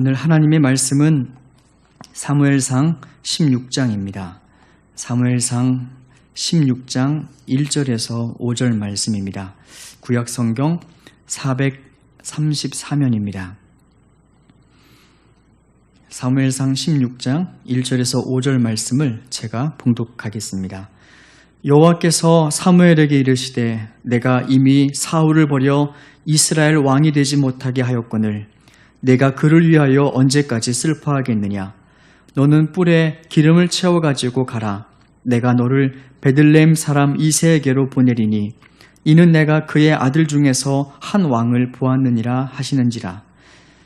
오늘 하나님의 말씀은 사무엘상 16장입니다. 사무엘상 16장 1절에서 5절 말씀입니다. 구약성경 434면입니다. 사무엘상 16장 1절에서 5절 말씀을 제가 봉독하겠습니다. 여호와께서 사무엘에게 이르시되 내가 이미 사울을 버려 이스라엘 왕이 되지 못하게 하였거늘 내가 그를 위하여 언제까지 슬퍼하겠느냐. 너는 뿔에 기름을 채워가지고 가라. 내가 너를 베들레헴 사람 이새에게로 보내리니 이는 내가 그의 아들 중에서 한 왕을 보았느니라 하시는지라.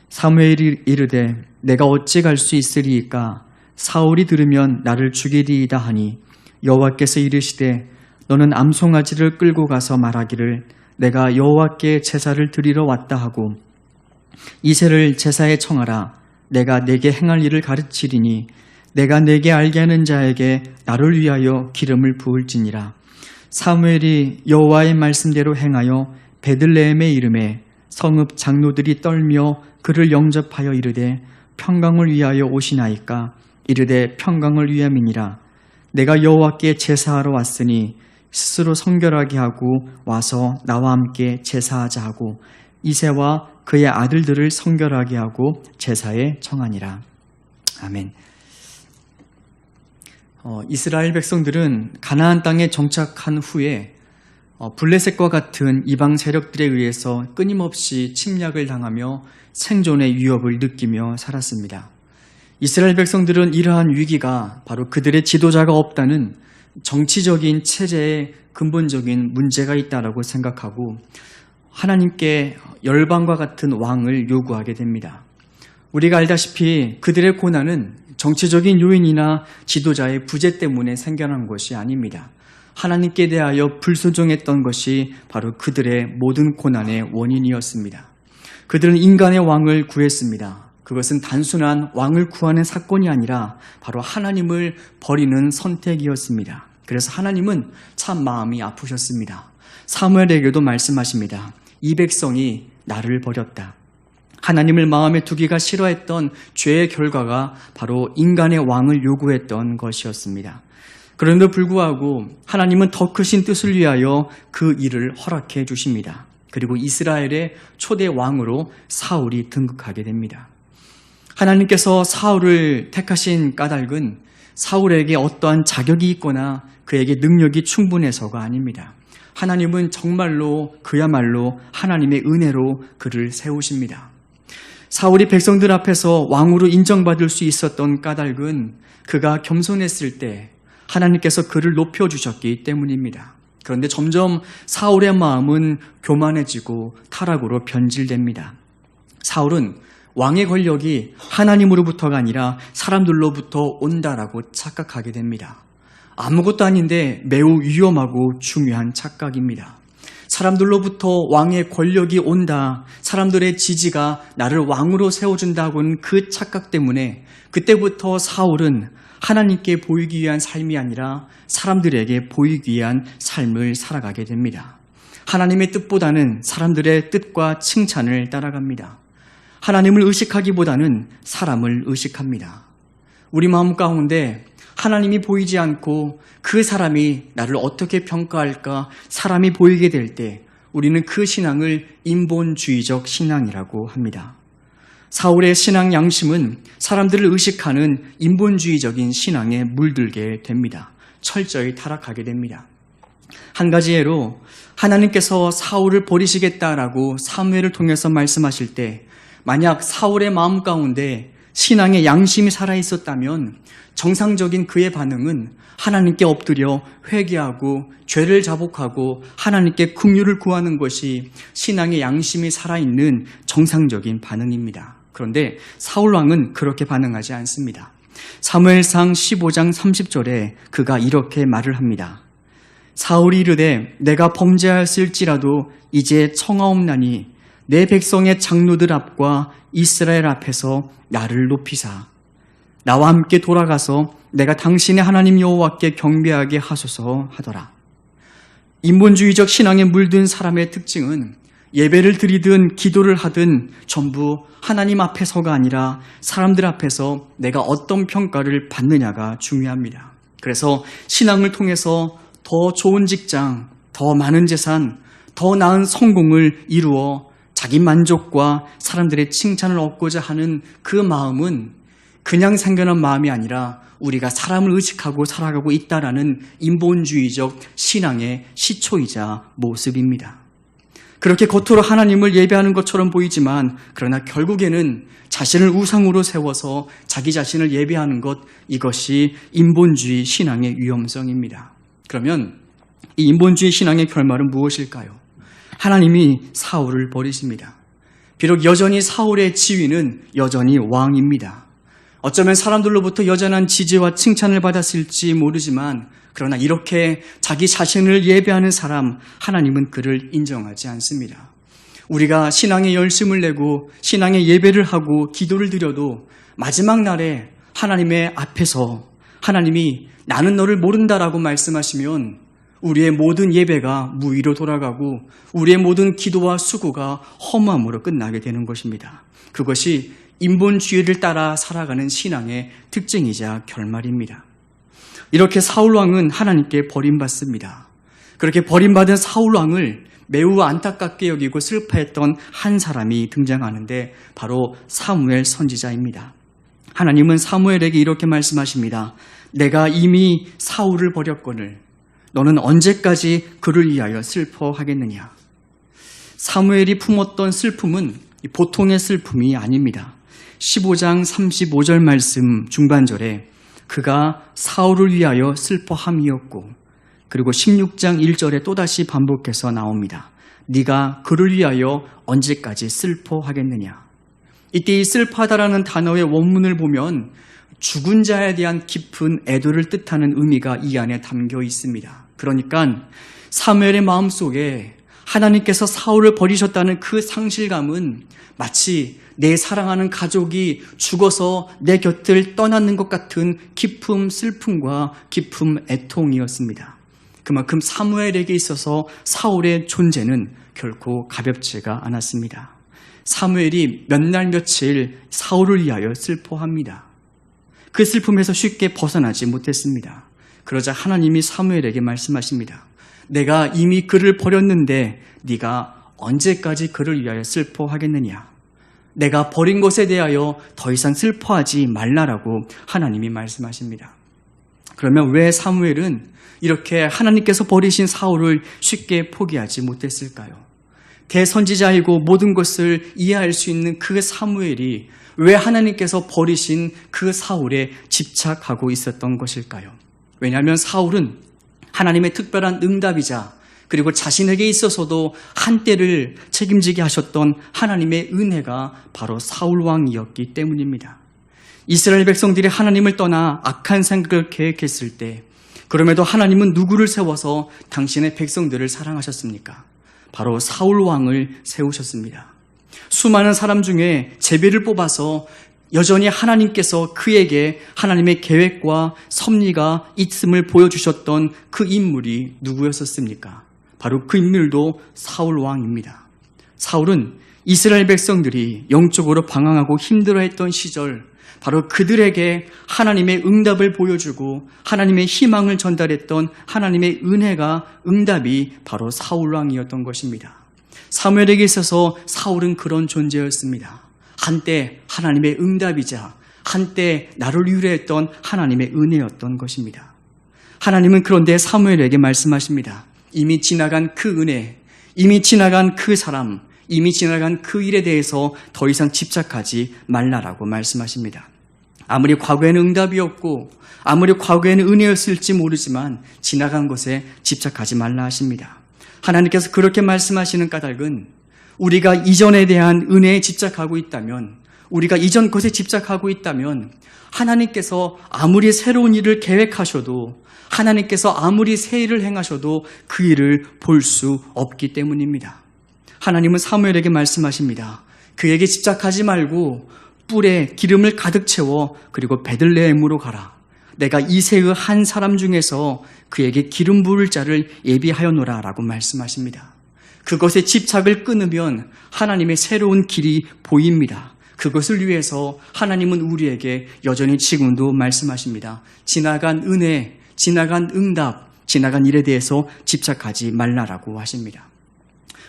사무엘이 이르되 내가 어찌 갈 수 있으리이까. 사울이 들으면 나를 죽이리이다 하니 여호와께서 이르시되 너는 암송아지를 끌고 가서 말하기를 내가 여호와께 제사를 드리러 왔다 하고 이새를 제사에 청하라. 내가 내게 행할 일을 가르치리니 내가 내게 알게 하는 자에게 나를 위하여 기름을 부을지니라. 사무엘이 여호와의 말씀대로 행하여 베들레헴의 이름에 성읍 장로들이 떨며 그를 영접하여 이르되 평강을 위하여 오시나이까. 이르되 평강을 위함이니라. 내가 여호와께 제사하러 왔으니 스스로 성결하게 하고 와서 나와 함께 제사하자 하고 이새와 그의 아들들을 성결하게 하고 제사에 청하니라. 아멘. 이스라엘 백성들은 가나안 땅에 정착한 후에 블레셋과 같은 이방 세력들에 의해서 끊임없이 침략을 당하며 생존의 위협을 느끼며 살았습니다. 이스라엘 백성들은 이러한 위기가 바로 그들의 지도자가 없다는 정치적인 체제에 근본적인 문제가 있다라고 생각하고 하나님께 열방과 같은 왕을 요구하게 됩니다. 우리가 알다시피 그들의 고난은 정치적인 요인이나 지도자의 부재 때문에 생겨난 것이 아닙니다. 하나님께 대하여 불순종했던 것이 바로 그들의 모든 고난의 원인이었습니다. 그들은 인간의 왕을 구했습니다. 그것은 단순한 왕을 구하는 사건이 아니라 바로 하나님을 버리는 선택이었습니다. 그래서 하나님은 참 마음이 아프셨습니다. 사무엘에게도 말씀하십니다. 이 백성이 나를 버렸다. 하나님을 마음에 두기가 싫어했던 죄의 결과가 바로 인간의 왕을 요구했던 것이었습니다. 그런데도 불구하고 하나님은 더 크신 뜻을 위하여 그 일을 허락해 주십니다. 그리고 이스라엘의 초대 왕으로 사울이 등극하게 됩니다. 하나님께서 사울을 택하신 까닭은 사울에게 어떠한 자격이 있거나 그에게 능력이 충분해서가 아닙니다. 하나님은 정말로 그야말로 하나님의 은혜로 그를 세우십니다. 사울이 백성들 앞에서 왕으로 인정받을 수 있었던 까닭은 그가 겸손했을 때 하나님께서 그를 높여주셨기 때문입니다. 그런데 점점 사울의 마음은 교만해지고 타락으로 변질됩니다. 사울은 왕의 권력이 하나님으로부터가 아니라 사람들로부터 온다라고 착각하게 됩니다. 아무것도 아닌데 매우 위험하고 중요한 착각입니다. 사람들로부터 왕의 권력이 온다, 사람들의 지지가 나를 왕으로 세워준다고는 그 착각 때문에 그때부터 사울은 하나님께 보이기 위한 삶이 아니라 사람들에게 보이기 위한 삶을 살아가게 됩니다. 하나님의 뜻보다는 사람들의 뜻과 칭찬을 따라갑니다. 하나님을 의식하기보다는 사람을 의식합니다. 우리 마음 가운데 하나님이 보이지 않고 그 사람이 나를 어떻게 평가할까 사람이 보이게 될 때 우리는 그 신앙을 인본주의적 신앙이라고 합니다. 사울의 신앙 양심은 사람들을 의식하는 인본주의적인 신앙에 물들게 됩니다. 철저히 타락하게 됩니다. 한 가지 예로 하나님께서 사울을 버리시겠다라고 사무엘을 통해서 말씀하실 때 만약 사울의 마음 가운데 신앙의 양심이 살아있었다면 정상적인 그의 반응은 하나님께 엎드려 회개하고 죄를 자복하고 하나님께 긍휼을 구하는 것이 신앙의 양심이 살아있는 정상적인 반응입니다. 그런데 사울왕은 그렇게 반응하지 않습니다. 사무엘상 15장 30절에 그가 이렇게 말을 합니다. 사울이 이르되 내가 범죄하였을지라도 이제 청하옵나니 내 백성의 장로들 앞과 이스라엘 앞에서 나를 높이사 나와 함께 돌아가서 내가 당신의 하나님 여호와께 경배하게 하소서 하더라. 인본주의적 신앙에 물든 사람의 특징은 예배를 드리든 기도를 하든 전부 하나님 앞에서가 아니라 사람들 앞에서 내가 어떤 평가를 받느냐가 중요합니다. 그래서 신앙을 통해서 더 좋은 직장, 더 많은 재산, 더 나은 성공을 이루어 자기 만족과 사람들의 칭찬을 얻고자 하는 그 마음은 그냥 생겨난 마음이 아니라 우리가 사람을 의식하고 살아가고 있다라는 인본주의적 신앙의 시초이자 모습입니다. 그렇게 겉으로 하나님을 예배하는 것처럼 보이지만 그러나 결국에는 자신을 우상으로 세워서 자기 자신을 예배하는 것, 이것이 인본주의 신앙의 위험성입니다. 그러면 이 인본주의 신앙의 결말은 무엇일까요? 하나님이 사울을 버리십니다. 비록 여전히 사울의 지위는 여전히 왕입니다. 어쩌면 사람들로부터 여전한 지지와 칭찬을 받았을지 모르지만 그러나 이렇게 자기 자신을 예배하는 사람, 하나님은 그를 인정하지 않습니다. 우리가 신앙에 열심을 내고 신앙의 예배를 하고 기도를 드려도 마지막 날에 하나님의 앞에서 하나님이 나는 너를 모른다라고 말씀하시면 우리의 모든 예배가 무의로 돌아가고 우리의 모든 기도와 수고가 허무함으로 끝나게 되는 것입니다. 그것이 인본주의를 따라 살아가는 신앙의 특징이자 결말입니다. 이렇게 사울왕은 하나님께 버림받습니다. 그렇게 버림받은 사울왕을 매우 안타깝게 여기고 슬퍼했던 한 사람이 등장하는데 바로 사무엘 선지자입니다. 하나님은 사무엘에게 이렇게 말씀하십니다. 내가 이미 사울을 버렸거늘 너는 언제까지 그를 위하여 슬퍼하겠느냐. 사무엘이 품었던 슬픔은 보통의 슬픔이 아닙니다. 15장 35절 말씀 중반절에 그가 사울을 위하여 슬퍼함이었고 그리고 16장 1절에 또다시 반복해서 나옵니다. 네가 그를 위하여 언제까지 슬퍼하겠느냐. 이때 이 슬퍼하다라는 단어의 원문을 보면 죽은 자에 대한 깊은 애도를 뜻하는 의미가 이 안에 담겨 있습니다. 그러니까 사무엘의 마음속에 하나님께서 사울을 버리셨다는 그 상실감은 마치 내 사랑하는 가족이 죽어서 내 곁을 떠나는 것 같은 깊은 슬픔과 깊은 애통이었습니다. 그만큼 사무엘에게 있어서 사울의 존재는 결코 가볍지가 않았습니다. 사무엘이 몇 날 며칠 사울을 위하여 슬퍼합니다. 그 슬픔에서 쉽게 벗어나지 못했습니다. 그러자 하나님이 사무엘에게 말씀하십니다. 내가 이미 그를 버렸는데 네가 언제까지 그를 위하여 슬퍼하겠느냐. 내가 버린 것에 대하여 더 이상 슬퍼하지 말라라고 하나님이 말씀하십니다. 그러면 왜 사무엘은 이렇게 하나님께서 버리신 사울을 쉽게 포기하지 못했을까요? 대선지자이고 모든 것을 이해할 수 있는 그 사무엘이 왜 하나님께서 버리신 그 사울에 집착하고 있었던 것일까요? 왜냐하면 사울은 하나님의 특별한 응답이자 그리고 자신에게 있어서도 한때를 책임지게 하셨던 하나님의 은혜가 바로 사울왕이었기 때문입니다. 이스라엘 백성들이 하나님을 떠나 악한 생각을 계획했을 때 그럼에도 하나님은 누구를 세워서 당신의 백성들을 사랑하셨습니까? 바로 사울왕을 세우셨습니다. 수많은 사람 중에 제비를 뽑아서 여전히 하나님께서 그에게 하나님의 계획과 섭리가 있음을 보여주셨던 그 인물이 누구였었습니까? 바로 그 인물도 사울 왕입니다. 사울은 이스라엘 백성들이 영적으로 방황하고 힘들어했던 시절 바로 그들에게 하나님의 응답을 보여주고 하나님의 희망을 전달했던 하나님의 응답이 바로 사울 왕이었던 것입니다. 사무엘에게 있어서 사울은 그런 존재였습니다. 한때 하나님의 응답이자 한때 나를 위로했던 하나님의 은혜였던 것입니다. 하나님은 그런데 사무엘에게 말씀하십니다. 이미 지나간 그 은혜, 이미 지나간 그 사람, 이미 지나간 그 일에 대해서 더 이상 집착하지 말라라고 말씀하십니다. 아무리 과거에는 응답이었고 아무리 과거에는 은혜였을지 모르지만 지나간 것에 집착하지 말라 하십니다. 하나님께서 그렇게 말씀하시는 까닭은 우리가 이전에 대한 은혜에 집착하고 있다면, 우리가 이전 것에 집착하고 있다면 하나님께서 아무리 새로운 일을 계획하셔도, 하나님께서 아무리 새 일을 행하셔도 그 일을 볼 수 없기 때문입니다. 하나님은 사무엘에게 말씀하십니다. 그에게 집착하지 말고 뿔에 기름을 가득 채워 그리고 베들레헴으로 가라. 내가 이새의 한 사람 중에서 그에게 기름 부을 자를 예비하여노라 라고 말씀하십니다. 그것에 집착을 끊으면 하나님의 새로운 길이 보입니다. 그것을 위해서 하나님은 우리에게 여전히 지금도 말씀하십니다. 지나간 은혜, 지나간 응답, 지나간 일에 대해서 집착하지 말라라고 하십니다.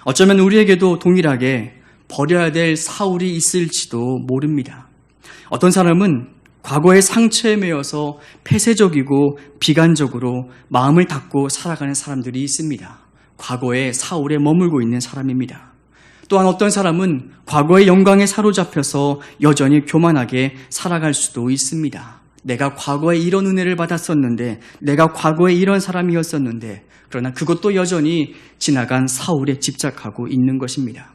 어쩌면 우리에게도 동일하게 버려야 될 사울이 있을지도 모릅니다. 어떤 사람은 과거의 상처에 매여서 폐쇄적이고 비관적으로 마음을 닫고 살아가는 사람들이 있습니다. 과거의 사울에 머물고 있는 사람입니다. 또한 어떤 사람은 과거의 영광에 사로잡혀서 여전히 교만하게 살아갈 수도 있습니다. 내가 과거에 이런 은혜를 받았었는데, 내가 과거에 이런 사람이었었는데, 그러나 그것도 여전히 지나간 사울에 집착하고 있는 것입니다.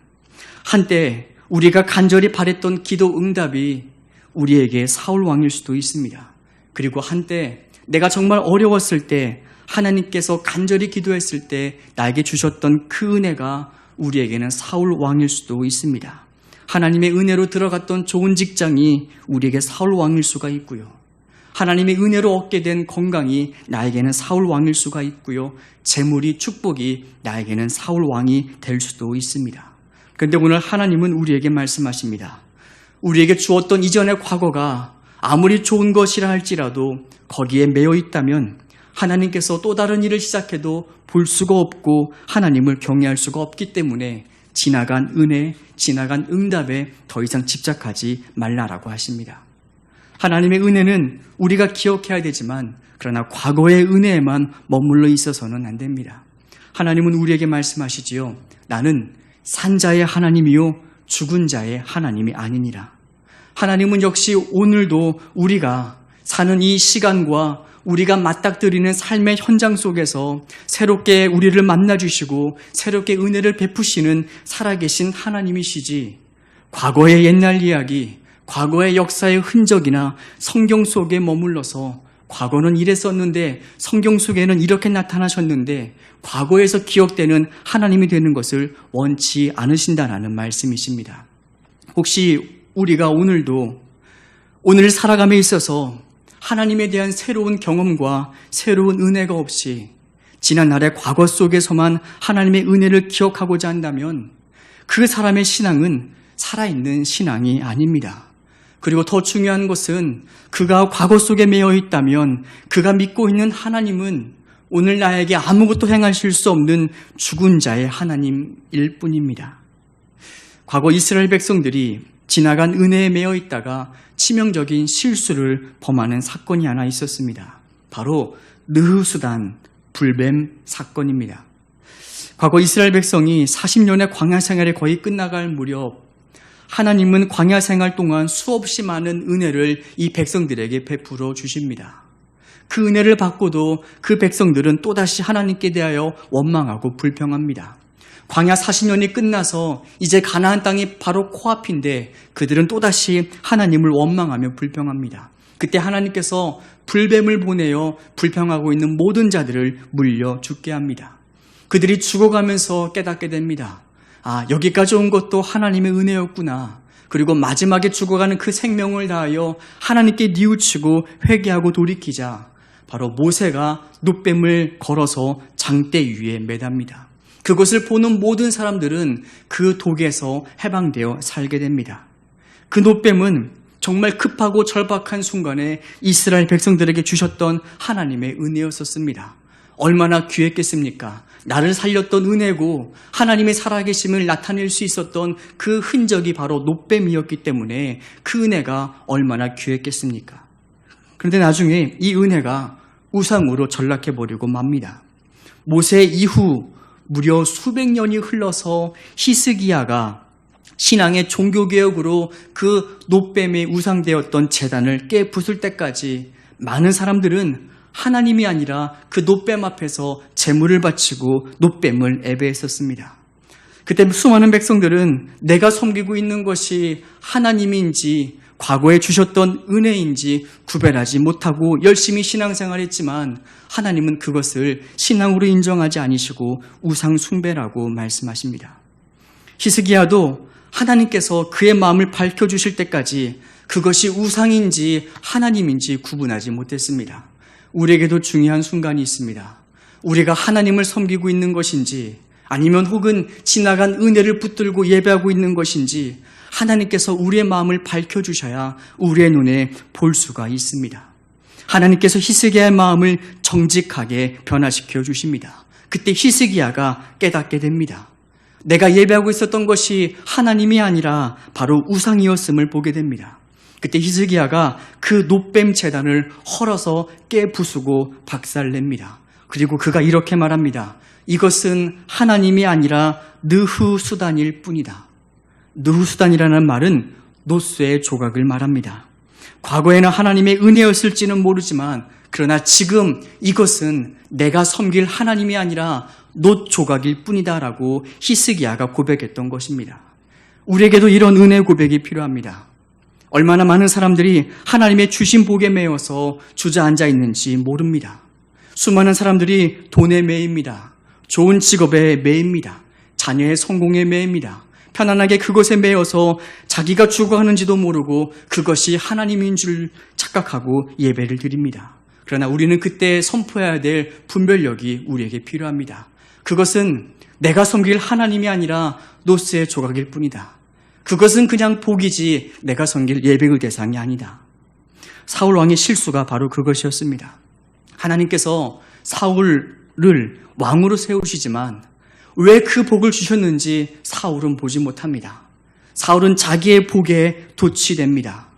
한때 우리가 간절히 바랬던 기도 응답이 우리에게 사울 왕일 수도 있습니다. 그리고 한때 내가 정말 어려웠을 때 하나님께서 간절히 기도했을 때 나에게 주셨던 그 은혜가 우리에게는 사울 왕일 수도 있습니다. 하나님의 은혜로 들어갔던 좋은 직장이 우리에게 사울 왕일 수가 있고요. 하나님의 은혜로 얻게 된 건강이 나에게는 사울 왕일 수가 있고요. 재물이, 축복이 나에게는 사울 왕이 될 수도 있습니다. 그런데 오늘 하나님은 우리에게 말씀하십니다. 우리에게 주었던 이전의 과거가 아무리 좋은 것이라 할지라도 거기에 매여 있다면 하나님께서 또 다른 일을 시작해도 볼 수가 없고 하나님을 경외할 수가 없기 때문에 지나간 은혜, 지나간 응답에 더 이상 집착하지 말라라고 하십니다. 하나님의 은혜는 우리가 기억해야 되지만 그러나 과거의 은혜에만 머물러 있어서는 안 됩니다. 하나님은 우리에게 말씀하시지요. 나는 산자의 하나님이요 죽은 자의 하나님이 아니니라. 하나님은 역시 오늘도 우리가 사는 이 시간과 우리가 맞닥뜨리는 삶의 현장 속에서 새롭게 우리를 만나주시고 새롭게 은혜를 베푸시는 살아계신 하나님이시지, 과거의 옛날 이야기, 과거의 역사의 흔적이나 성경 속에 머물러서 과거는 이랬었는데 성경 속에는 이렇게 나타나셨는데 과거에서 기억되는 하나님이 되는 것을 원치 않으신다라는 말씀이십니다. 혹시 우리가 오늘도 오늘 살아감에 있어서 하나님에 대한 새로운 경험과 새로운 은혜가 없이 지난날의 과거 속에서만 하나님의 은혜를 기억하고자 한다면 그 사람의 신앙은 살아있는 신앙이 아닙니다. 그리고 더 중요한 것은 그가 과거 속에 매여 있다면 그가 믿고 있는 하나님은 오늘 나에게 아무것도 행하실 수 없는 죽은 자의 하나님일 뿐입니다. 과거 이스라엘 백성들이 지나간 은혜에 매여 있다가 치명적인 실수를 범하는 사건이 하나 있었습니다. 바로 느흐수단 불뱀 사건입니다. 과거 이스라엘 백성이 40년의 광야 생활이 거의 끝나갈 무렵 하나님은 광야 생활 동안 수없이 많은 은혜를 이 백성들에게 베풀어 주십니다. 그 은혜를 받고도 그 백성들은 또다시 하나님께 대하여 원망하고 불평합니다. 광야 40년이 끝나서 이제 가나안 땅이 바로 코앞인데 그들은 또다시 하나님을 원망하며 불평합니다. 그때 하나님께서 불뱀을 보내어 불평하고 있는 모든 자들을 물려 죽게 합니다. 그들이 죽어가면서 깨닫게 됩니다. 아, 여기까지 온 것도 하나님의 은혜였구나. 그리고 마지막에 죽어가는 그 생명을 다하여 하나님께 뉘우치고 회개하고 돌이키자 바로 모세가 놋뱀을 걸어서 장대 위에 매답니다. 그것을 보는 모든 사람들은 그 독에서 해방되어 살게 됩니다. 그 놋뱀은 정말 급하고 절박한 순간에 이스라엘 백성들에게 주셨던 하나님의 은혜였었습니다. 얼마나 귀했겠습니까? 나를 살렸던 은혜고 하나님의 살아계심을 나타낼 수 있었던 그 흔적이 바로 놋뱀이었기 때문에 그 은혜가 얼마나 귀했겠습니까? 그런데 나중에 이 은혜가 우상으로 전락해버리고 맙니다. 모세 이후 무려 수백 년이 흘러서 히스기야가 신앙의 종교개혁으로 그 놋뱀에 우상되었던 제단을 깨부술 때까지 많은 사람들은 하나님이 아니라 그 놋뱀 앞에서 제물을 바치고 놋뱀을 예배했었습니다. 그때 수많은 백성들은 내가 섬기고 있는 것이 하나님인지 과거에 주셨던 은혜인지 구별하지 못하고 열심히 신앙생활했지만 하나님은 그것을 신앙으로 인정하지 않으시고 우상 숭배라고 말씀하십니다. 히스기야도 하나님께서 그의 마음을 밝혀주실 때까지 그것이 우상인지 하나님인지 구분하지 못했습니다. 우리에게도 중요한 순간이 있습니다. 우리가 하나님을 섬기고 있는 것인지 아니면 혹은 지나간 은혜를 붙들고 예배하고 있는 것인지 하나님께서 우리의 마음을 밝혀주셔야 우리의 눈에 볼 수가 있습니다. 하나님께서 히스기야의 마음을 정직하게 변화시켜 주십니다. 그때 히스기야가 깨닫게 됩니다. 내가 예배하고 있었던 것이 하나님이 아니라 바로 우상이었음을 보게 됩니다. 그때 히스기야가 그 놋뱀 제단을 헐어서 깨부수고 박살냅니다. 그리고 그가 이렇게 말합니다. 이것은 하나님이 아니라 느후수단일 뿐이다. 느후수단이라는 말은 놋쇠의 조각을 말합니다. 과거에는 하나님의 은혜였을지는 모르지만 그러나 지금 이것은 내가 섬길 하나님이 아니라 놋 조각일 뿐이다라고 히스기야가 고백했던 것입니다. 우리에게도 이런 은혜 고백이 필요합니다. 얼마나 많은 사람들이 하나님의 주신 복에 매여서 주저앉아 있는지 모릅니다. 수많은 사람들이 돈에 매입니다. 좋은 직업에 매입니다. 자녀의 성공에 매입니다. 편안하게 그것에 매여서 자기가 죽어가는지도 모르고 그것이 하나님인 줄 착각하고 예배를 드립니다. 그러나 우리는 그때 선포해야 될 분별력이 우리에게 필요합니다. 그것은 내가 섬길 하나님이 아니라 놋쇠의 조각일 뿐이다. 그것은 그냥 복이지 내가 섬길 예배의 대상이 아니다. 사울 왕의 실수가 바로 그것이었습니다. 하나님께서 사울을 왕으로 세우시지만 왜 그 복을 주셨는지 사울은 보지 못합니다. 사울은 자기의 복에 도취됩니다.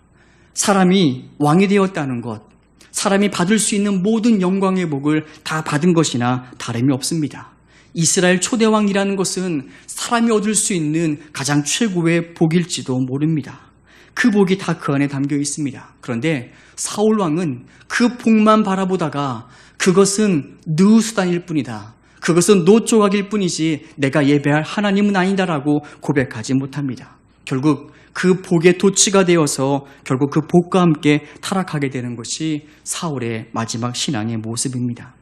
사람이 왕이 되었다는 것, 사람이 받을 수 있는 모든 영광의 복을 다 받은 것이나 다름이 없습니다. 이스라엘 초대왕이라는 것은 사람이 얻을 수 있는 가장 최고의 복일지도 모릅니다. 그 복이 다 그 안에 담겨 있습니다. 그런데 사울 왕은 그 복만 바라보다가 그것은 느후수단일 뿐이다. 그것은 놋 조각일 뿐이지 내가 예배할 하나님은 아니다라고 고백하지 못합니다. 결국 그 복의 도취가 되어서 결국 그 복과 함께 타락하게 되는 것이 사울의 마지막 신앙의 모습입니다.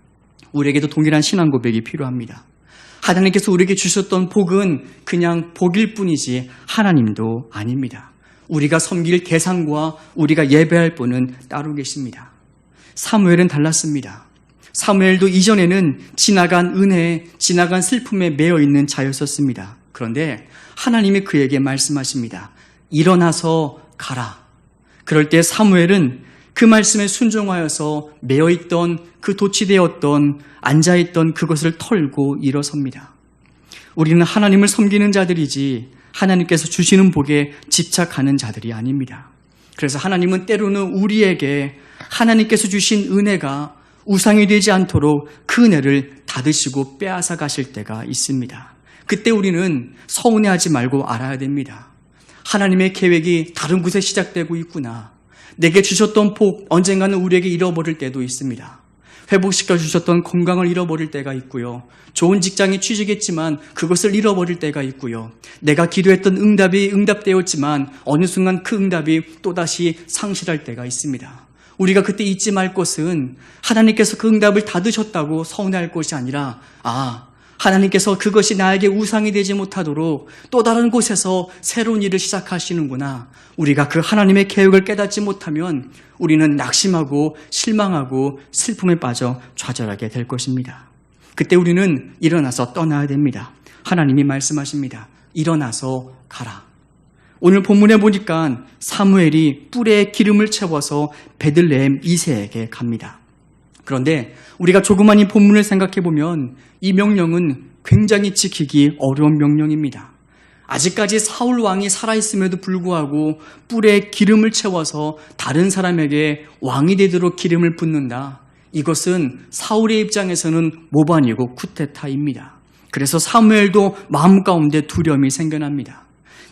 우리에게도 동일한 신앙 고백이 필요합니다. 하나님께서 우리에게 주셨던 복은 그냥 복일 뿐이지 하나님도 아닙니다. 우리가 섬길 대상과 우리가 예배할 분은 따로 계십니다. 사무엘은 달랐습니다. 사무엘도 이전에는 지나간 은혜에, 지나간 슬픔에 매여 있는 자였었습니다. 그런데 하나님이 그에게 말씀하십니다. 일어나서 가라. 그럴 때 사무엘은 그 말씀에 순종하여서 매여있던 그 도취되었던 앉아있던 그것을 털고 일어섭니다. 우리는 하나님을 섬기는 자들이지 하나님께서 주시는 복에 집착하는 자들이 아닙니다. 그래서 하나님은 때로는 우리에게 하나님께서 주신 은혜가 우상이 되지 않도록 그 은혜를 닫으시고 빼앗아 가실 때가 있습니다. 그때 우리는 서운해하지 말고 알아야 됩니다. 하나님의 계획이 다른 곳에 시작되고 있구나. 내게 주셨던 복 언젠가는 우리에게 잃어버릴 때도 있습니다. 회복시켜 주셨던 건강을 잃어버릴 때가 있고요. 좋은 직장에 취직했지만 그것을 잃어버릴 때가 있고요. 내가 기도했던 응답이 응답되었지만 어느 순간 그 응답이 또다시 상실할 때가 있습니다. 우리가 그때 잊지 말 것은 하나님께서 그 응답을 닫으셨다고 서운해할 것이 아니라 하나님께서 그것이 나에게 우상이 되지 못하도록 또 다른 곳에서 새로운 일을 시작하시는구나. 우리가 그 하나님의 계획을 깨닫지 못하면 우리는 낙심하고 실망하고 슬픔에 빠져 좌절하게 될 것입니다. 그때 우리는 일어나서 떠나야 됩니다. 하나님이 말씀하십니다. 일어나서 가라. 오늘 본문에 보니까 사무엘이 뿔에 기름을 채워서 베들레헴 이새에게 갑니다. 그런데 우리가 조그만 이 본문을 생각해 보면 이 명령은 굉장히 지키기 어려운 명령입니다. 아직까지 사울 왕이 살아있음에도 불구하고 뿔에 기름을 채워서 다른 사람에게 왕이 되도록 기름을 붓는다. 이것은 사울의 입장에서는 모반이고 쿠데타입니다. 그래서 사무엘도 마음 가운데 두려움이 생겨납니다.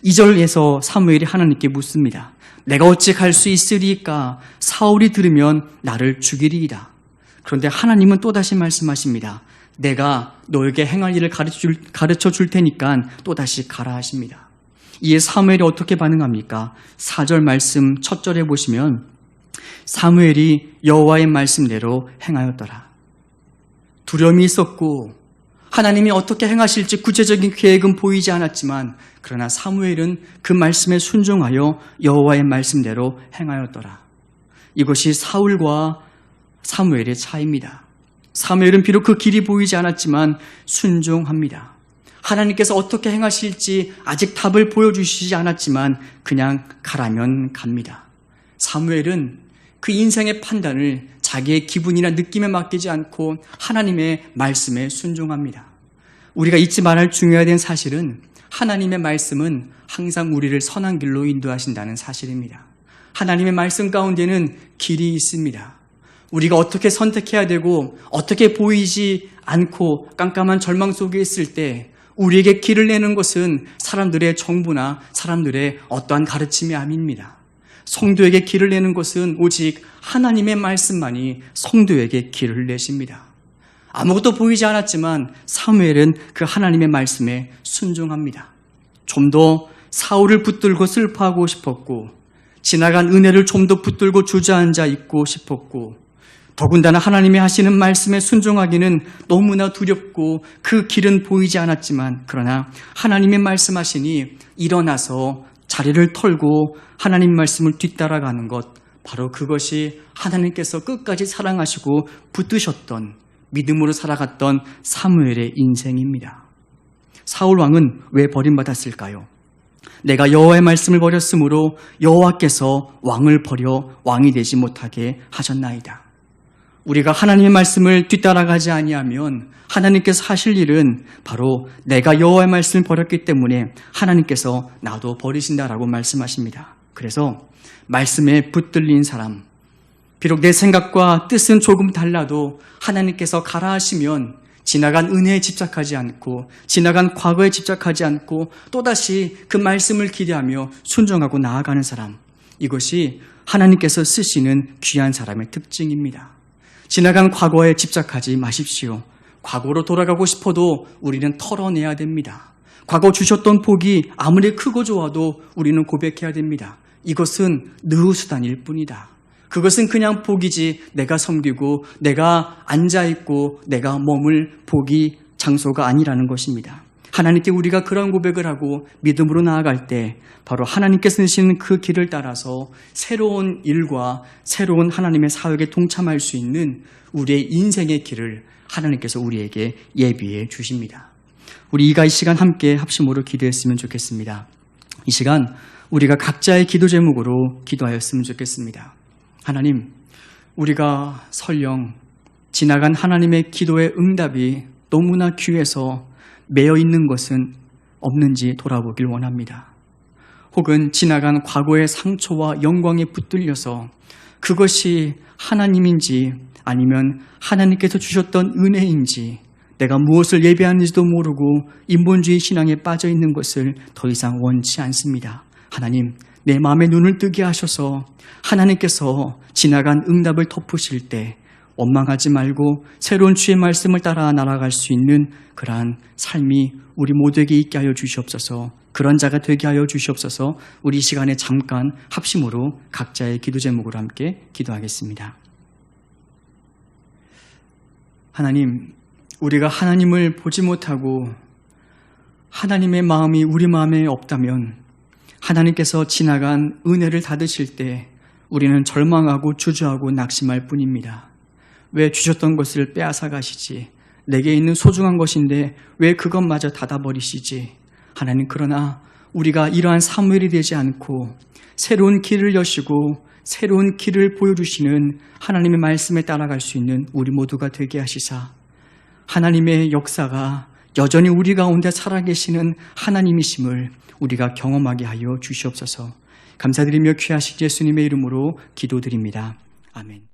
2절에서 사무엘이 하나님께 묻습니다. 내가 어찌 갈 수 있으리까? 사울이 들으면 나를 죽이리이다. 그런데 하나님은 또다시 말씀하십니다. 내가 너에게 행할 일을 가르쳐 줄 테니까 또다시 가라 하십니다. 이에 사무엘이 어떻게 반응합니까? 4절 말씀 첫 절에 보시면 사무엘이 여호와의 말씀대로 행하였더라. 두려움이 있었고 하나님이 어떻게 행하실지 구체적인 계획은 보이지 않았지만 그러나 사무엘은 그 말씀에 순종하여 여호와의 말씀대로 행하였더라. 이것이 사울과 사무엘의 차이입니다. 사무엘은 비록 그 길이 보이지 않았지만 순종합니다. 하나님께서 어떻게 행하실지 아직 답을 보여주시지 않았지만 그냥 가라면 갑니다. 사무엘은 그 인생의 판단을 자기의 기분이나 느낌에 맡기지 않고 하나님의 말씀에 순종합니다. 우리가 잊지 말아야 중요한 사실은 하나님의 말씀은 항상 우리를 선한 길로 인도하신다는 사실입니다. 하나님의 말씀 가운데는 길이 있습니다. 우리가 어떻게 선택해야 되고 어떻게 보이지 않고 깜깜한 절망 속에 있을 때 우리에게 길을 내는 것은 사람들의 정보나 사람들의 어떠한 가르침이 아닙니다. 성도에게 길을 내는 것은 오직 하나님의 말씀만이 성도에게 길을 내십니다. 아무것도 보이지 않았지만 사무엘은 그 하나님의 말씀에 순종합니다. 좀 더 사울을 붙들고 슬퍼하고 싶었고 지나간 은혜를 좀 더 붙들고 주저앉아 있고 싶었고 더군다나 하나님이 하시는 말씀에 순종하기는 너무나 두렵고 그 길은 보이지 않았지만 그러나 하나님의 말씀하시니 일어나서 자리를 털고 하나님 말씀을 뒤따라가는 것, 바로 그것이 하나님께서 끝까지 사랑하시고 붙드셨던 믿음으로 살아갔던 사무엘의 인생입니다. 사울 왕은 왜 버림받았을까요? 내가 여호와의 말씀을 버렸으므로 여호와께서 왕을 버려 왕이 되지 못하게 하셨나이다. 우리가 하나님의 말씀을 뒤따라가지 아니하면 하나님께서 하실 일은 바로 내가 여호와의 말씀을 버렸기 때문에 하나님께서 나도 버리신다라고 말씀하십니다. 그래서 말씀에 붙들린 사람, 비록 내 생각과 뜻은 조금 달라도 하나님께서 가라 하시면 지나간 은혜에 집착하지 않고 지나간 과거에 집착하지 않고 또다시 그 말씀을 기대하며 순종하고 나아가는 사람, 이것이 하나님께서 쓰시는 귀한 사람의 특징입니다. 지나간 과거에 집착하지 마십시오. 과거로 돌아가고 싶어도 우리는 털어내야 됩니다. 과거 주셨던 복이 아무리 크고 좋아도 우리는 고백해야 됩니다. 이것은 느우수단일 뿐이다. 그것은 그냥 복이지 내가 섬기고 내가 앉아있고 내가 머물 복이 장소가 아니라는 것입니다. 하나님께 우리가 그런 고백을 하고 믿음으로 나아갈 때 바로 하나님께서 쓰시는 그 길을 따라서 새로운 일과 새로운 하나님의 사역에 동참할 수 있는 우리의 인생의 길을 하나님께서 우리에게 예비해 주십니다. 우리 이 시간 함께 합심으로 기도했으면 좋겠습니다. 이 시간 우리가 각자의 기도 제목으로 기도하였으면 좋겠습니다. 하나님, 우리가 설령 지나간 하나님의 기도의 응답이 너무나 귀해서 매여 있는 것은 없는지 돌아보길 원합니다. 혹은 지나간 과거의 상처와 영광에 붙들려서 그것이 하나님인지 아니면 하나님께서 주셨던 은혜인지 내가 무엇을 예배하는지도 모르고 인본주의 신앙에 빠져 있는 것을 더 이상 원치 않습니다. 하나님, 내 마음의 눈을 뜨게 하셔서 하나님께서 지나간 응답을 덮으실 때 원망하지 말고 새로운 주의 말씀을 따라 날아갈 수 있는 그러한 삶이 우리 모두에게 있게 하여 주시옵소서. 그런 자가 되게 하여 주시옵소서. 우리 이 시간에 잠깐 합심으로 각자의 기도 제목으로 함께 기도하겠습니다. 하나님, 우리가 하나님을 보지 못하고 하나님의 마음이 우리 마음에 없다면 하나님께서 지나간 은혜를 닫으실 때 우리는 절망하고 주저하고 낙심할 뿐입니다. 왜 주셨던 것을 빼앗아 가시지? 내게 있는 소중한 것인데 왜 그것마저 닫아버리시지? 하나님, 그러나 우리가 이러한 사무엘이 되지 않고 새로운 길을 여시고 새로운 길을 보여주시는 하나님의 말씀에 따라갈 수 있는 우리 모두가 되게 하시사 하나님의 역사가 여전히 우리 가운데 살아계시는 하나님이심을 우리가 경험하게 하여 주시옵소서. 감사드리며 귀하신 예수님의 이름으로 기도드립니다. 아멘.